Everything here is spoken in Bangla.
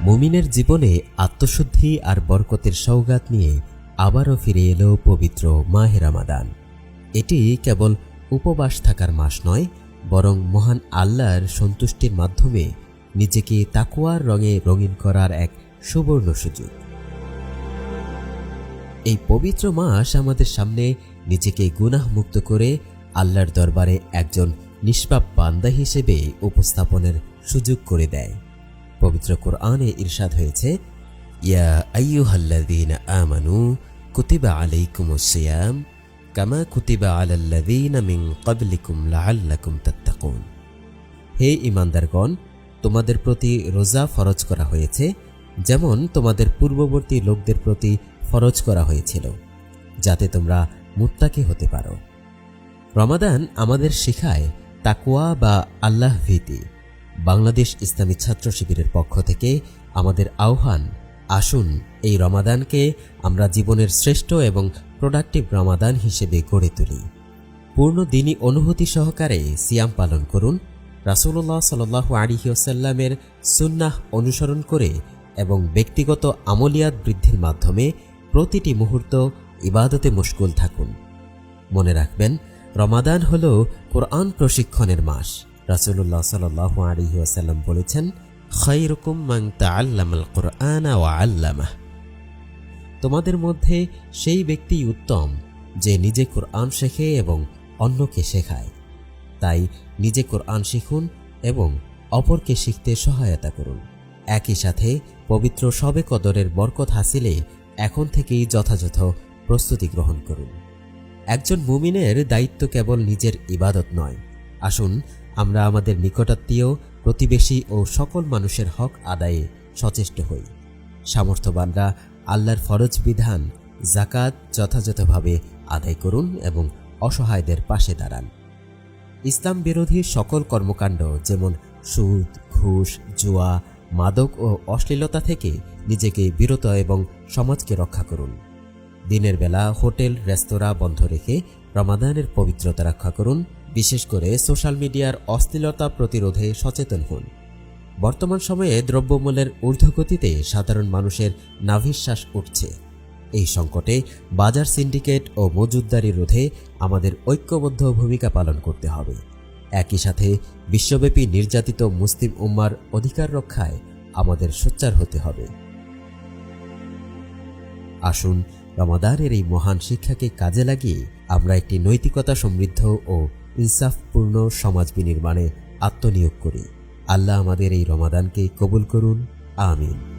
মুমিনের জীবনে আত্মশুদ্ধি আর বরকতের সওগাত নিয়ে আবারও ফিরে এলো পবিত্র মাহে রমাদান। এটি কেবল উপবাস থাকার মাস নয়, বরং মহান আল্লাহর সন্তুষ্টির মাধ্যমে নিজেকে তাকওয়ার রঙে রঙিন করার এক সুবর্ণ সুযোগ। এই পবিত্র মাস আমাদের সামনে নিজেকে গুনাহমুক্ত করে আল্লাহর দরবারে একজন নিষ্পাপ বান্দা হিসেবে উপস্থাপনের সুযোগ করে দেয়। পবিত্র কোরআনে ইরশাদ হয়েছে, ইয়া আইয়ুহাল্লাযীনা আমানু কুতিবা আলাইকুমুস সিয়াম কামা কুতিবা আলাল্লাযীনা মিন ক্বাবলিকুম লাআল্লাকুম তাত্তাকুন। হে ঈমানদারগণ, তোমাদের প্রতি রোজা ফরজ করা হয়েছে যেমন তোমাদের পূর্ববর্তী লোকদের প্রতি ফরজ করা হয়েছিল, যাতে তোমরা মুত্তাকি হতে পারো। রমাদান আমাদের শেখায় তাকওয়া বা আল্লাহ ভীতি। বাংলাদেশ ইসলামী ছাত্র শিবিরের পক্ষ থেকে আমাদের আহ্বান, আসুন এই রমাদানকে আমরা জীবনের শ্রেষ্ঠ এবং প্রোডাক্টিভ রমাদান হিসেবে গড়ে তুলি। পূর্ণ দিনী অনুভূতি সহকারে সিয়াম পালন করুন, রাসূলুল্লাহ সাল্লাল্লাহু আলাইহি ওয়াসাল্লামের সুন্নাহ অনুসরণ করে এবং ব্যক্তিগত আমলিয়াত বৃদ্ধির মাধ্যমে প্রতিটি মুহূর্ত ইবাদতে মশগুল থাকুন। মনে রাখবেন, রমাদান হল কোরআন প্রশিক্ষণের মাস। রাসূলুল্লাহ সাল্লাল্লাহু আলাইহি ওয়াসাল্লাম বলেছেন, খায়রুকুম মান তাআল্লামাল কুরআনা ওয়া আল্লামাহ। তোমাদের মধ্যে সেই ব্যক্তি উত্তম যে নিজে কোরআন শেখে এবং অন্যকে শেখায়। তাই নিজে কোরআন শিখুন এবং অপরকে শিখতে সহায়তা করুন। একই সাথে পবিত্র শবে কদরের বরকত হাসিলে এখন থেকেই যথাযথ প্রস্তুতি গ্রহণ করুন। একজন মুমিনের দায়িত্ব কেবল নিজের ইবাদত নয়। আসুন আমরা আমাদের নিকটাত্মীয়, প্রতিবেশী ও সকল মানুষের হক আদায়ে সচেষ্ট হই। সামর্থ্যবানরা আল্লাহর ফরজ বিধান যাকাত যথাযথভাবে আদায় করুন এবং অসহায়দের পাশে দাঁড়ান। ইসলাম বিরোধী সকল কর্মকাণ্ড যেমন সুদ, ঘুষ, জুয়া, মাদক ও অশ্লীলতা থেকে নিজেকে বিরত এবং সমাজকে রক্ষা করুন। দিনের বেলা হোটেল, রেস্তোরাঁ বন্ধ রেখে রমাদানের পবিত্রতা রক্ষা করুন। বিশেষ করে সোশ্যাল মিডিয়ার অশ্লীলতা প্রতিরোধে সচেতন হন। বর্তমান সময়ে দ্রব্যমূল্যের ঊর্ধ্বগতিতে সাধারণ মানুষের নাভিশ্বাস উঠছে। এই সংকটে বাজার সিন্ডিকেট ও মজুতদারি রোধে আমাদের ঐক্যবদ্ধ ভূমিকা পালন করতে হবে। একই সাথে বিশ্বব্যাপী নির্যাতিত মুসলিম উম্মার অধিকার রক্ষায় আমাদের সোচ্চার হতে হবে। আসুন রমাদানের এই মহান শিক্ষাকে কাজে লাগিয়ে আমরা একটি নৈতিকতা সমৃদ্ধ ও ইনসাফপূর্ণ সমাজ বিনির্মাণে আত্মনিয়োগ করি। আল্লাহ আমাদের এই রমাদানকে কবুল করুন। আমিন।